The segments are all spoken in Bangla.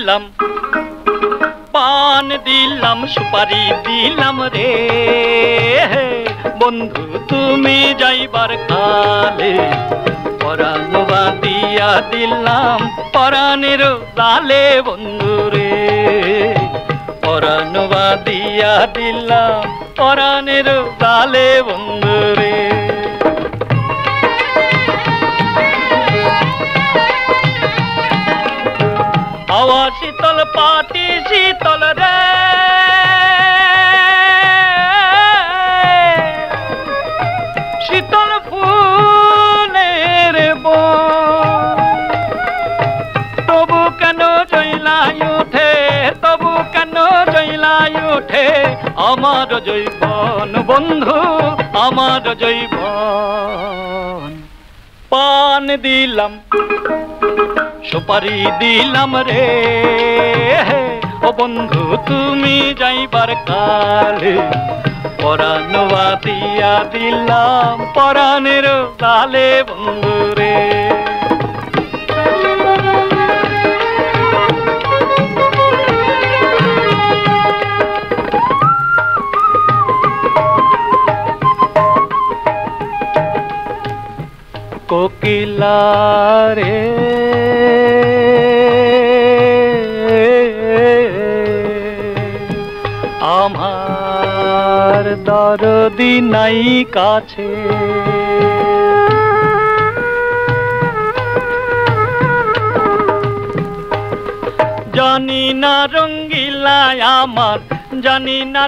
দিলাম পান দিলাম সুপারি দিলাম রে বন্ধু তুমি যাইবার কালে পরাণ বাঁধিয়া দিলাম পরাণের জালে বন্ধু রে পরাণ বাঁধিয়া দিলাম পরাণের জালে বন্ধু রে হাওয়া শীতল পাটি শীতল রে শীতল ফুলের তবু কেন জইলাই উঠে তবু কেন জইলাই উঠে আমার জৈবন বন্ধু আমার জৈবন পান দিলাম সুপারি দিলাম রে ও বন্ধু তুমি যাইবার কালে পরাণ বাঁধিয়া দিলাম পরাণের জালে বন্ধু রে কোকিলা রে আমার দরদি নাই কাছে জানি না রঙ্গিলা আমার জানি না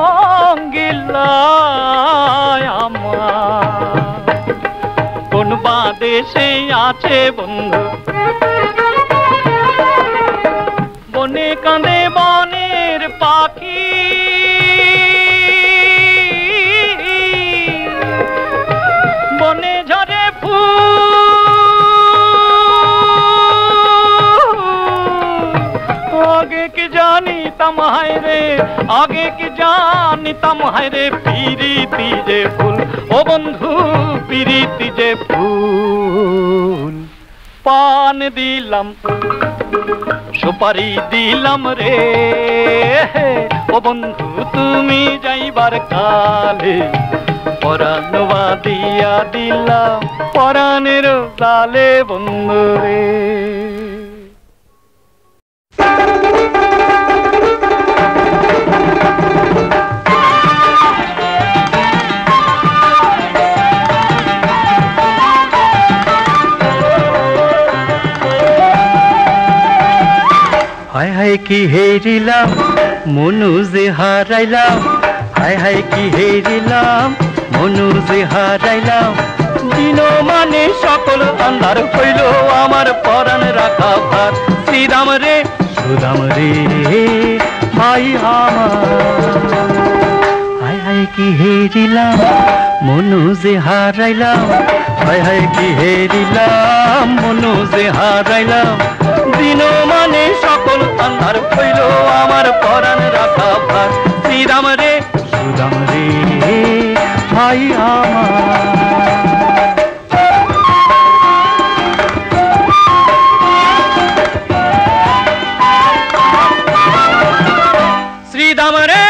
রঙ্গিলা আমার কোন বাদেশে আছে বন্ধু বনে কাঁদে বনের পাখি বনে ঝরে ফুল আগে কি জানিতাম হায় রে আগে কি জানিতাম হায় রে পিরিতি যে ফুল ও বন্ধু পিরিতি যে ফুল পান দিলাম সুপারি দিলাম রে ও বন্ধু তুমি যাইবার কালে পরাণ বাঁধিয়া দিলাম পরাণের জালে বন্ধু রে হায় হায় কি হেরিলাম মনু যে হারাইলাম হায় হায় কি হেরিলাম মনু যে হারাইলাম দিন মানে সকল আন্ধার হইল আমার পরাণ রাখা ভার শ্রীরাম রে সুদাম রে ভাই আমার হায় হায় কি হেরিলাম মনু যে হারাইলাম হায় হায় কি হেরিলাম মনু যে হারাইলাম দিন মানে সকল আন্ধার হইল আমার পরাণ রাখা ভার শ্রীরাম রে সুদাম রে ভাই আমার শ্রীরাম রে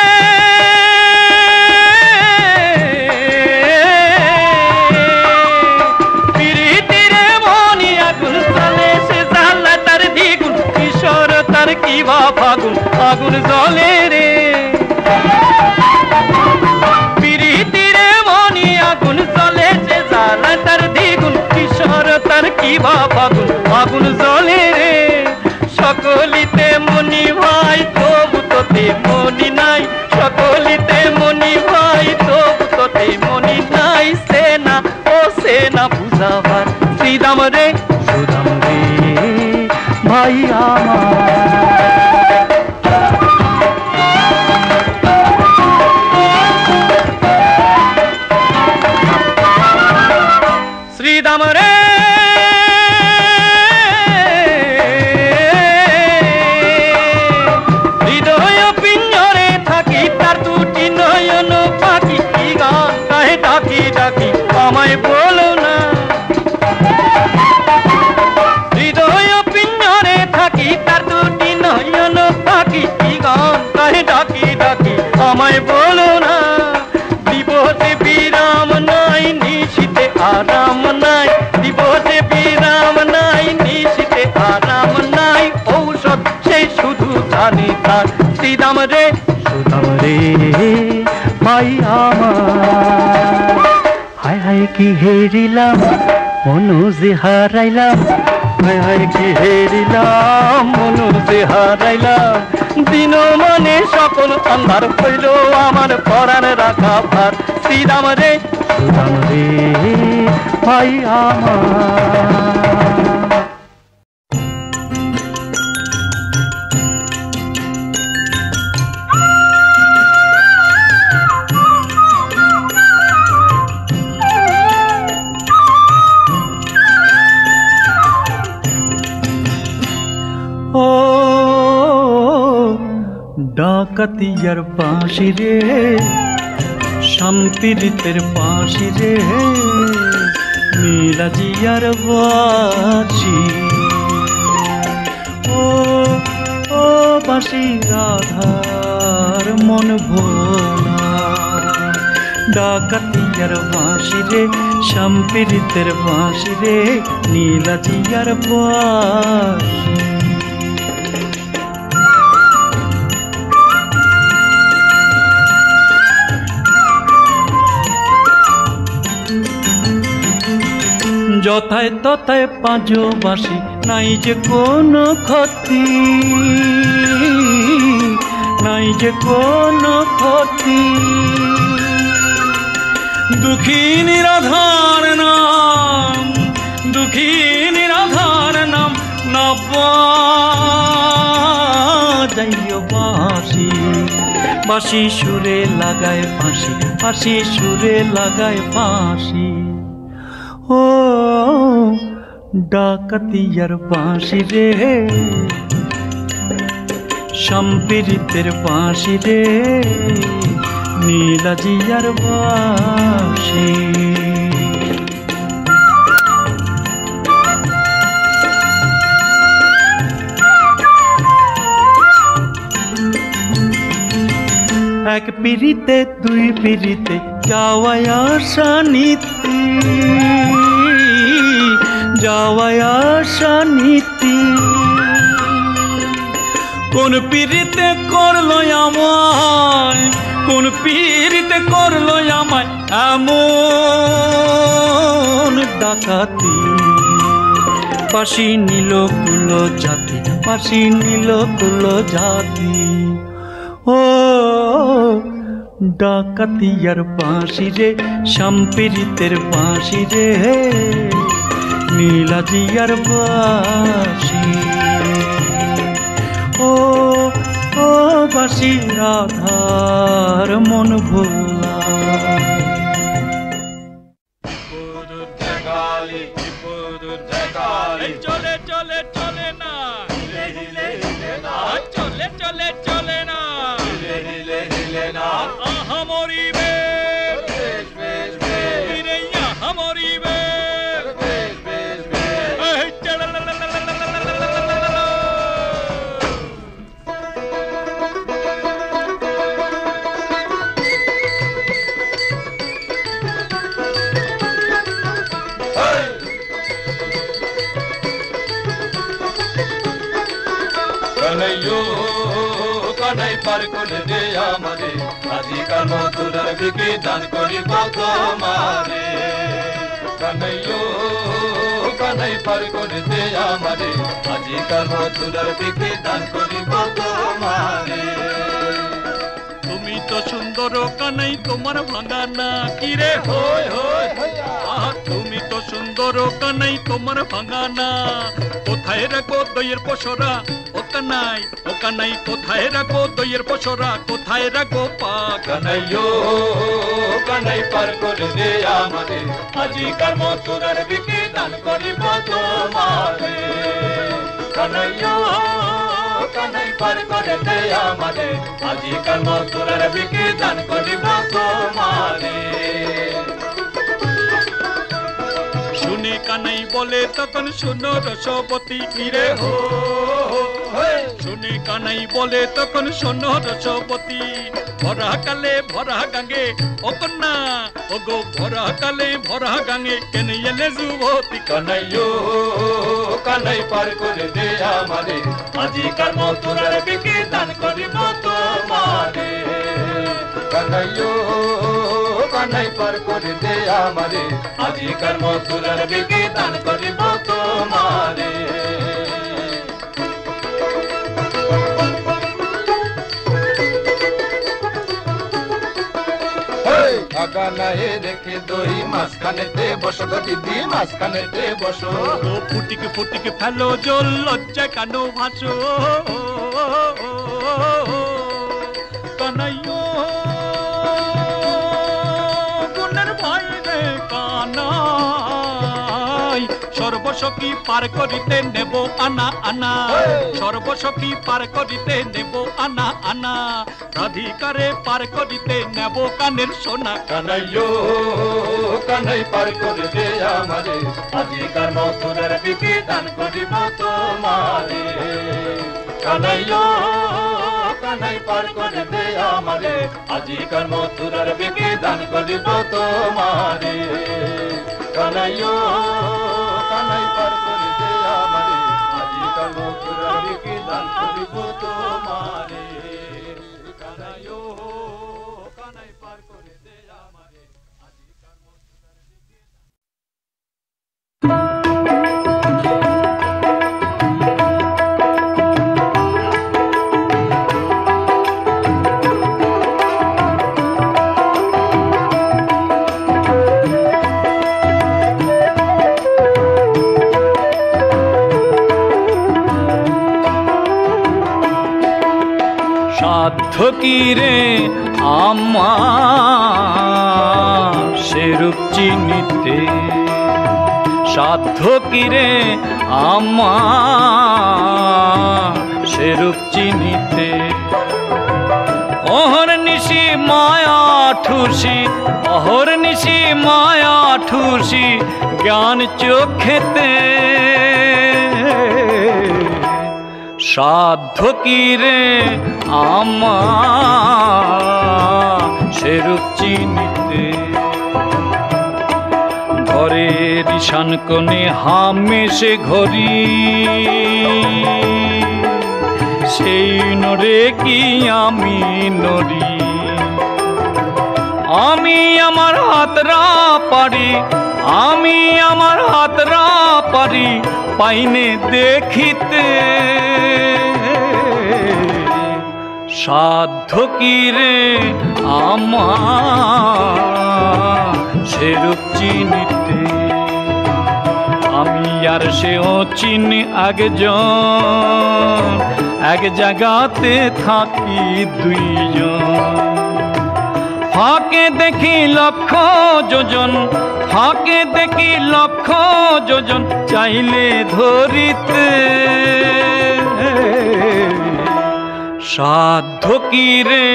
ফাগুন আগুন জলে রে পিরিতিরে মনি আগুন জলে যে জ্বালা তার দ্বিগুণ কিশোর তার কি বা ফাগুন আগুন জলে রে সকলিতে মনি ভাই তবু তোতে মনি নাই সকলিতে মনি ভাই তবু তোতে মনি নাই সেনা ও সেনা বুঝাবার শ্রীরাম রে সুদাম রে ভাই আমার শ্রীরাম রে হৃদয় পিঞ্জরে থাকি তার দুটি নয়ন পাখি কি গান গায়ে ডাকি ডাকি আমায় বলো না রে ভাই আমার। হায় হায় কি হেরিলাম মনু যে হারাইলাম, হায় হায় কি হেরিলাম মনু যে হারাইলাম। দিন মানে সকল আন্ধার হইল আমার পরাণ রাখা ভার। শ্রীরাম রে ভাই আমার। ও ডাকাতিয়ার বাঁশি রে শান্তিরিতের বাঁশি রে মিরাজিয়ার বাঁশি। ও ও বাঁশি রাধার মন ভোলা, ডাকাতিয়ার বাঁশি রে শান্তিরিতের বাঁশি রে নীলাজিয়ার বাঁশি। যথায় তথায় পাঁজো বাঁশি নাই যে কোনো ক্ষতি, নাই যে কোনো ক্ষতি। দুঃখী নিরাধার নাম, দুঃখী নিরাধার নাম না বাজাইও বাঁশি। বাঁশি সুরে লাগায় ফাঁসি, বাঁশি সুরে লাগায় ফাঁসি। ও ডাকাতিয়ার বাঁশি রে সম্পীড়িতের বাঁশি রে নীলাজিয়ার বাঁশি। এক পিড়িতে দুই পিড়িতে যাওয়ায় আসা নীতি, যাওয়ায় আসা নীতি। কোন পিড়িতে করলো আমায়, কোন পিড়িতে করলো আমায় এমন ডাকাতি। পাশি নীল কুল জাতি, পাশি নীল কুল জাতি। ও ডাকাতিয়ার বাঁশি রে সম্পীড়িতের বাঁশি রে নীলাজিয়ার বাঁশি। ও ও বাঁশি রাধার মন ভোলা। চলে চলে চলে না, চলে চলে চলে না, আহা মরিবে আহা মরিবে। কানাই পার করে দে আমারে, আজিকার মধুরার বিকে দান করিব তোমারে। কানাইও কানাই পার করে দে আমারে, আজিকার মধুরার বিকে দান করিব তোমারে। তুমি তো সুন্দর কানাই তোমার ভাঙা না কিরে হয় হয়। তুমি তো সুন্দর কানাই তোমার ভাঙা না। কোথায় রাখো দইয়ের পসরা ও কানাই, ও কানাই কোথায় রাখো দইয়ের পসরা, কোথায় রাখো পা। কানাইও কানাই পার করে দে আমারে, আজিকার মথুরার বিকে দান করিব তোমারে। কানাইও কানাই পার করে দে আমারে, আজিকার মথুরার বিকে দান করিব তোমারে। শুনে কানাই বলে তখন শুনো রসবতী কিরে হো। শুনে কানাই বলে তখন শোনো রসবতী। ভরা কালে ভরা গাঙ্গে ও কন্যা, ও গো ভরা কালে ভরা গাঙ্গে কেনে এলে যুবতী। কানাইও কানাই পার করে দে আমারে, আজিকার মথুরার বিকে দান করিব তোমারে। কানাইও কানাই পার করে দে আমারে আজিকার মথুরার বিকি দান করিব তোমারে কানাই রেখে দই মাঝখানেতে বসো গো দিদি মাঝখানেতে বসো ও ফুটিকে ফুটিকে ফেলো জল লজ্জা কেন ভাসো কানাইও গুণের ভাই রে কানাই সর্বসখী পার করিতে নেব আনা আনা সর্বসখী পার করিতে নেব আনা আনা রাধিকারে পার করিতে নেব কানের সোনা কানাইও কানাই পার করে দে আমারে আজিকার মথুরার বিকি দান করিব তোমারে কানাইও কানাই পার করে দে আমারে আজিকার মথুরার বিকি দান করিব তোমারে কানাইও কানাই পার করে দে আমারে আজিকার মথুরার বিকি দান করিব তোমারে কানাইও কানাই পার করে দে আমারে আজিকার মথুরার বিকি সাধ্য কি রে আমা সেরূপ চিনিতে সাধ্য কি রে আমা সেরূপ চিনিতে অহর্নিশি মায়া ঠুসি অহর্নিশি মায়া ঠুসি জ্ঞান চোখেতে সাধ্য কি রে আমা সেরূপ চিনিতে ঘরের ঈশান কোণে হামেশে ঘড়ি সেই নরে কি আমি নরি আমি আমার হাতরা পারি আমি আমার হাতরা পারি পাইনে দেখিতে সাধ্য কি রে আমা সেরূপ চিনিতে আমি আর সেও চিনি একজন এক জায়গাতে থাকি দুইজন ফাঁকে দেখি লক্ষ যোজন ফাঁকে দেখি লক্ষ যোজন চাইলে ধরিতে সাধ্য কি রে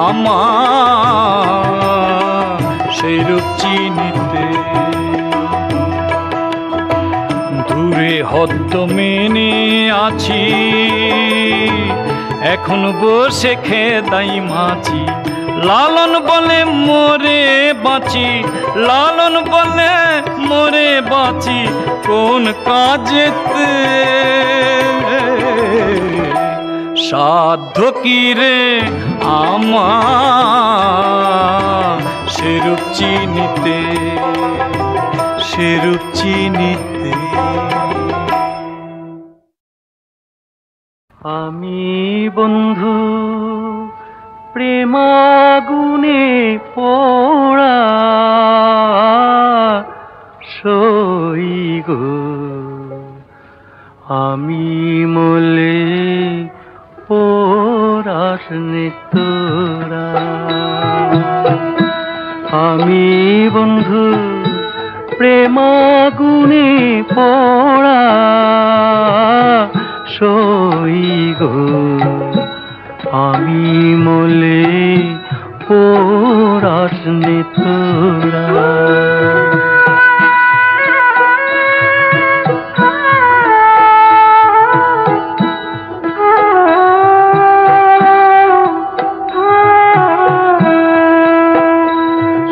আমা সেরূপ চিনিতে দূরে হদ্দ মেনে আছি এখন বসে খেদাই মাছি লালন বলে মোরে বাঁচি লালন বলে মোরে বাঁচি কোন কাজেতে সাধ্য কি রে আমা সেরূপ চিনিতে সেরূপ চিনিতে আমি বন্ধু প্রেমাগুনে পোড়া সই গো আমি মলে পোড়াস তোরা আমি বন্ধু প্রেমাগুনে পোড়া সই গো আমি মলে পোড়াস তোরা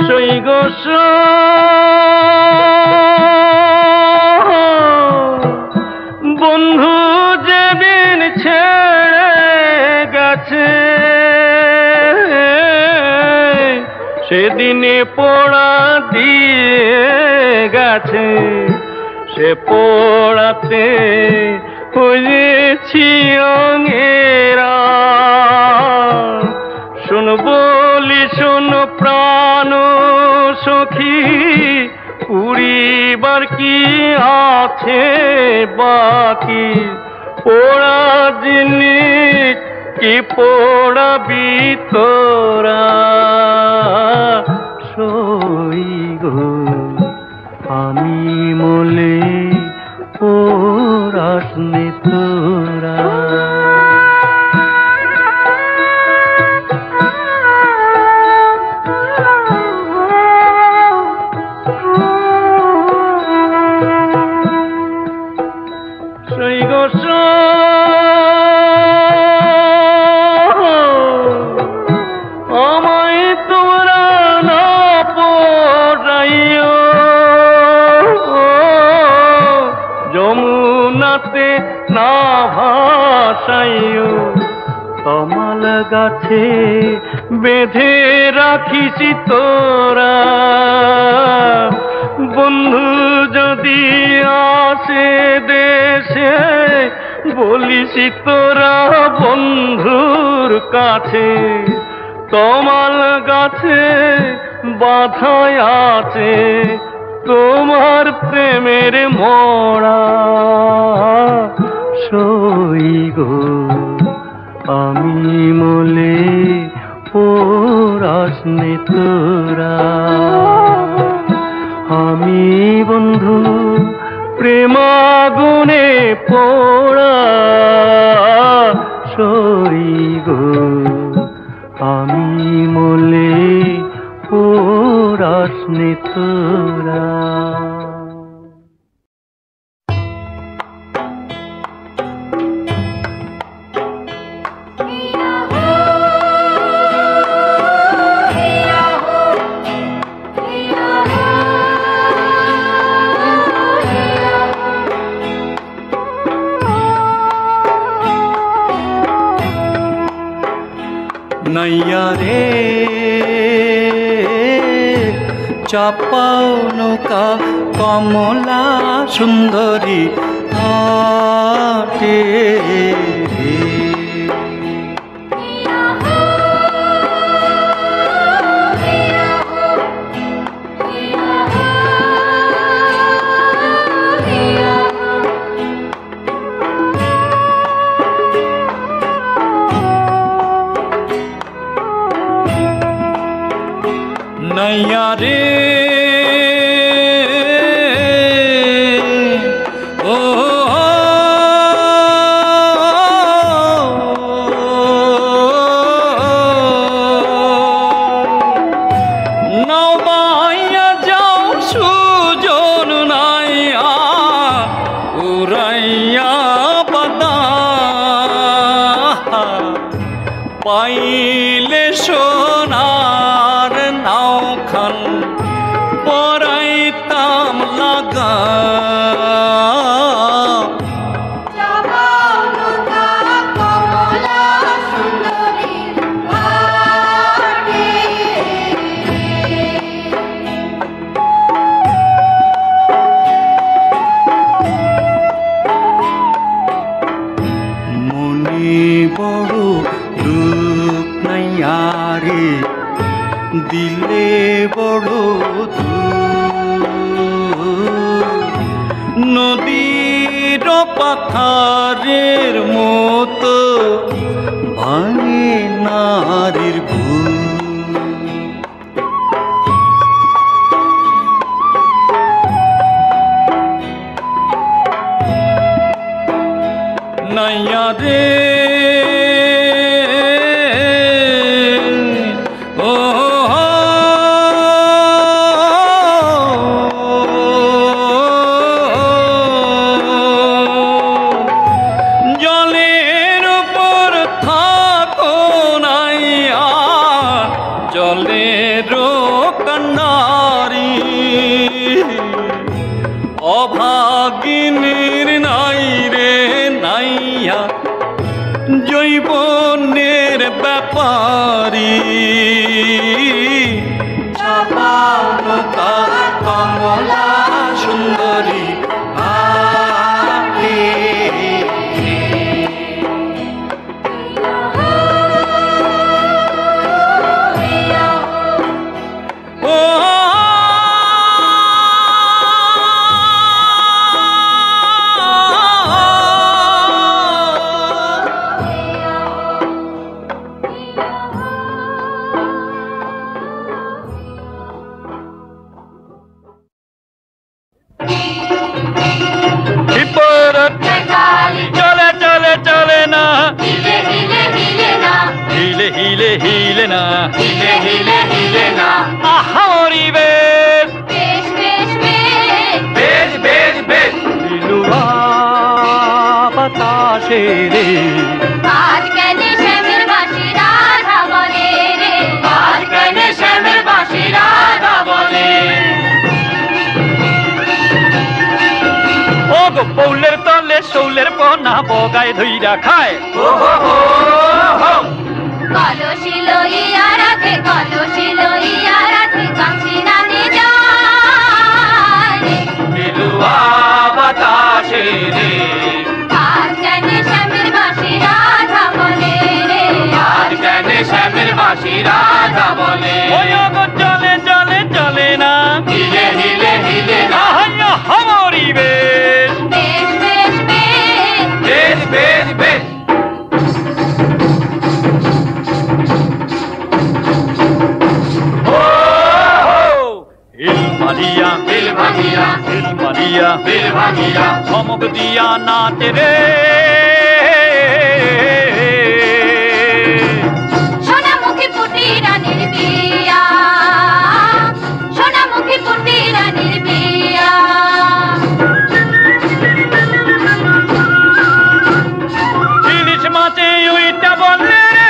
সই গো বন্ধু যেদিন ছেড়ে গেছে সেদিনে পোড়া দিয়ে গেছে, সে পোড়াতে হয়েছি অঙ্গেরা। শোন বলি শোন প্রাণ সখী, পুরিবার কি আছে বাকি? পোড়া জিনিস কি পোড়াবি তোরা? সই গো আমি মলে পোড়াস নে তোরা। সই গো আমায় তোরা না পোড়াইও, যমুনাতে না ভাসাইও। কমল গাছে বেঁধে রাখিস তোরা, বন্ধু যদি আসে দেশে বলিস তোরা বন্ধুর কাছে। কমল গাছে বাঁধায় আছে তোমার প্রেমের মোড়া। সই গো আমি মলে পোড়াস নে তোরা। আমি বন্ধু প্রেমাগুনে পোড়া। সই গো আমি মলে পোড়াস নে তোরা। নৈয়া রে চাপাও নৌকা কমলা সুন্দরী ঘাটে রে। নৈয়া রে ও নবাইয়া যাও সুজন নাইয়া উড়াইয়া বাদা পাইলে সোনার নাওখান পরাইতাম লাগা। মনে বড় দুঃখ নাইয়া রে, দিলে বড় নদীর পাথারের মতো ভাঙে নারীর ভুল। নৈয়া রে ও জলের উপর থাকো নাইয়া জলের কান্নারি। অভাগিনীর নাই রে নাইয়া যৌবনের ব্যাপারী। হিলে না হিলে হিলে হিলে না আহামরি বেশ বেশ বেশ বেশ বেশ বেশ বিলুয়া বাতাসে রে আজ কেন শ্যামের বাঁশি রাধা বলে রে আজ কেন শ্যামের বাঁশি রাধা বলে ও গো বৌলের তলে শৌলের পনা বগায় ধইরা খায় ও হো হো হো কলসি লইয়া রাখে কাঁচি রানে যায় বিলুয়া বাতাসে রে আজ কেন শ্যামের বাঁশি রাধা বলে রে আজ কেন শ্যামের বাঁশি রাধা বলে ওই গো চলে চলে চলে না হিলে হিলে হিলে না আহামরি বেশ বেশ বেশ বেশ বেশ বেশ হিল মারিয়া দিল ভাঙিয়া হিল মারিয়া দিল ভাঙিয়া ধমক দিয়া নাচে রে সোনামুখী পুটি রানীর বিয়া সোনামুখী পুটি রানীর বিয়া ইলিশ মাছে ওইটা বললে রে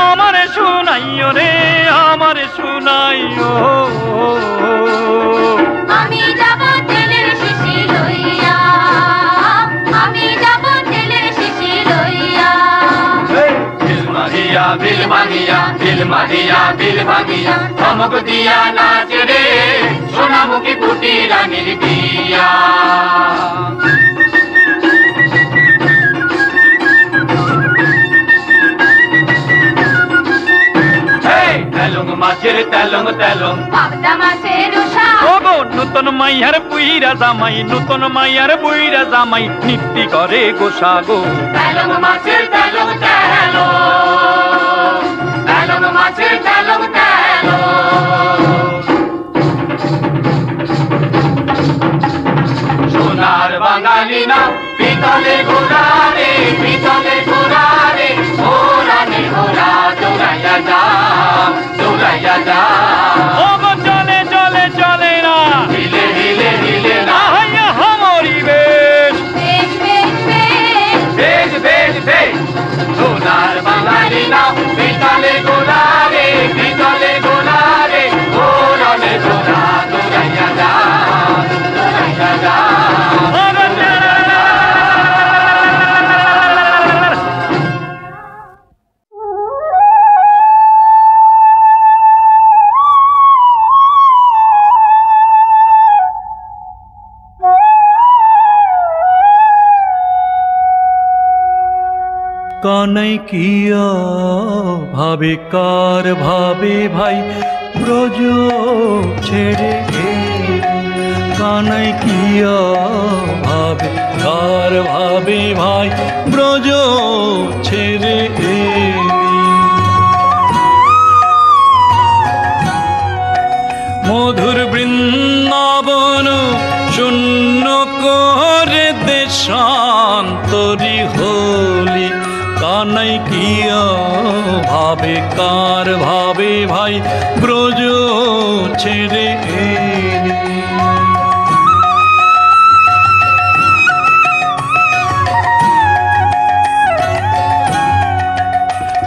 আমার শুনাইও রে আমার শুনাইও আমি যাব তেলের শিশি লইয়া আমি যাব তেলের শিশি লইয়া দিল মারিয়া দিল ভাঙিয়া দিল মারিয়া দিল ভাঙিয়া ধমক দিয়া নাচ রে সোনামুখী পুটি রানীর বিয়া তেলং মাছের তেলং তেলং পাবদা মাছের উষা ওগো নূতন মাইয়ার বুইরা জামাই নূতন মাইয়ার বুইরা জামাই নিত্যি করে গোসাগো তেলং মাছের তেলং তেলং তেলং মাছের তেলং তেলং সোনার বাঙালি না পিতলে ঘোড়া রে পিতলে ঘোড়া রে ঘোড়ানে ঘোড়া দৌড়াইয়া যা দৌড়াইয়া যা ওগো চলে চলে চলে না হিলে হিলে হিলে না আহামরি বেশ বেশ বেশ বেশ বেশ বেশ বেশ সোনার বাঙালি না পিতলে ঘোড়া রে পিতলে ঘোড়া রে ঘোড়ানে ঘোড়া দৌড়াইয়া যা দৌড়াইয়া যা কানাই কিয়া ভাবে কার ভাবে ভাই ব্রজ ছেড়ে কানাই কিয়া ভাবে কার ভাবে ভাই ব্রজ ছেড়ে মধুর বৃন্দাবন শূন্য করে দেশান্তরী হলি কানাই কিয়া ভাবে কার ভাবে ভাই ব্রজ ছেড়ে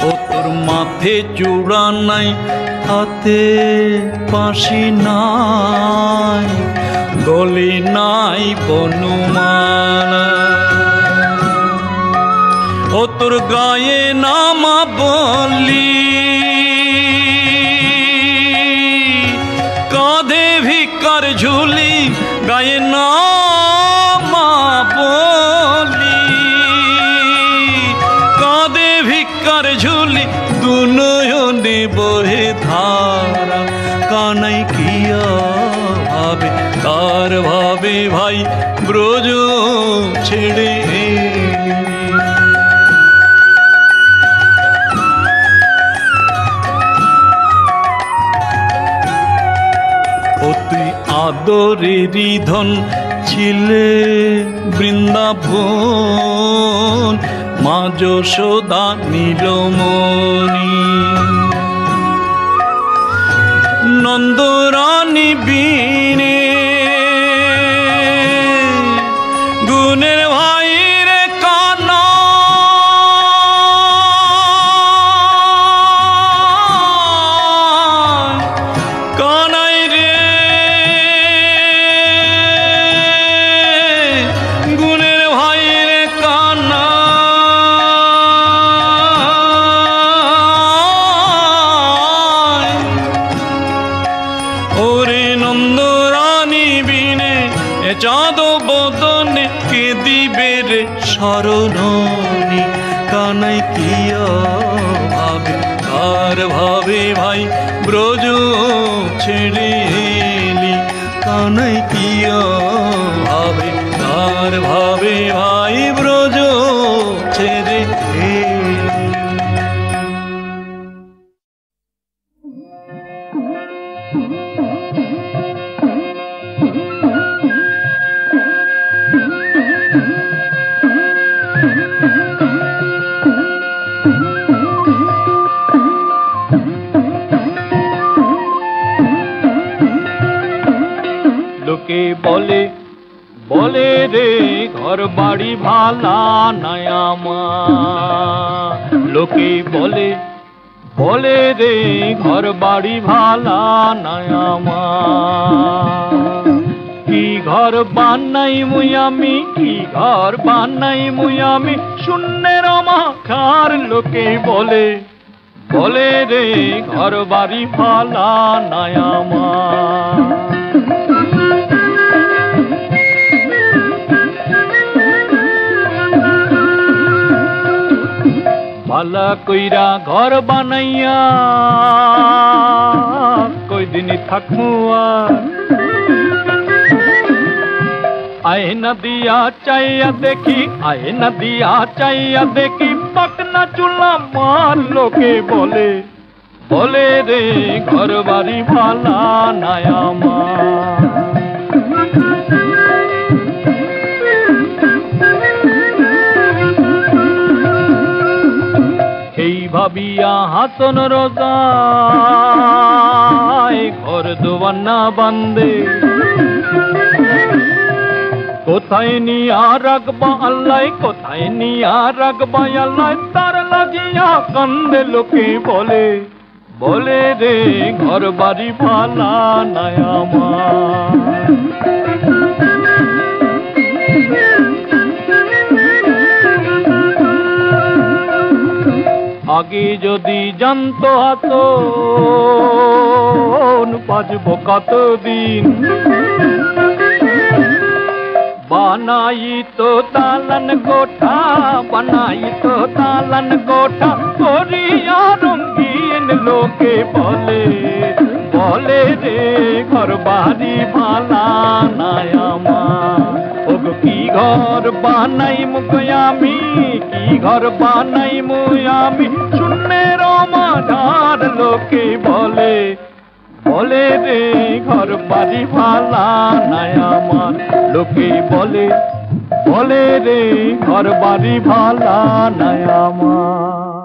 ও তোর মাথে চূড়া নাই হাতে পাশি নাই গলি নাই বনুমালা ও তোর গায়ে নামা বলি কাঁধে ভিকার ঝুলি গায়ে নামা বলি কাঁধে ভিকার ঝুলি দুনয়নে বহে ধারা কানাই কিয়া ভাবে কার ভাবে ভাই ব্রজ ছেড়ে ও তুই আদরেরই ধন ছিলে বৃন্দাবন মা যশোদা নীলমণি নন্দরানী বিনে গুণের ভাই রে কানা কানাই রে গুণের ভাই রে কানা ওরে নন্দরানী বিনে চাঁদ বদনে কে দিবে রে শরণনি কানাই কি ভাবে কার ভাবে ভাই ব্রজ ছেড়ে এলি কানাই কি ভাবে কার ভাবে ভাই ব্রজ ছেড়ে এলি লোকে বলে বলে রে ঘর বাড়ি ভালা নাই আমার লোকে বলে বলে রে ঘর বাড়ি ভালা নাই আমার কি ঘর বানাই মুই আমি কি ঘর বানাই মুই আমি শূন্যের অমাখার লোকে বলে বলে রে ঘর বাড়ি ভালা নাই আমার ভালা কইরা ঘর বানাইয়া কই দিনই থাকমু আর আয়না দিয়া চাইয়া দেখি আয়না দিয়া চাইয়া দেখি পাকনা চুলা মার লোকে বলে বলে রে ঘর বাড়ি ভালা নাই আমার এই ভাবিয়া হাসন রোজায় ঘর দোয়ানা বান্দে কোথায় নিয়া রাখবা আল্লাহ কোথায় নিয়া রাখবা আল্লাহ তার লাগিয়া কান্দে লোকে বলে বলে রে ঘর বাড়ি ভালা নাই আমার আগে যদি জানতো হাসন বাঁচবো কতদিন বানাই তো তালন গোঠা বানাই তো তালন গোঠা করিয়া রঙ্গিন লোকে বলে বলে রে ঘর বাড়ি ভালা নাই আমার ওগো কি ঘর বানাই মুখ আমি কি ঘর বানাই মুই আমি শূন্যের মাঝার লোকে বলে বলে রে ঘর বাড়ি ভালা নাই আমার লোকে বলে বলে রে ঘর বাড়ি ভালা নাই আমার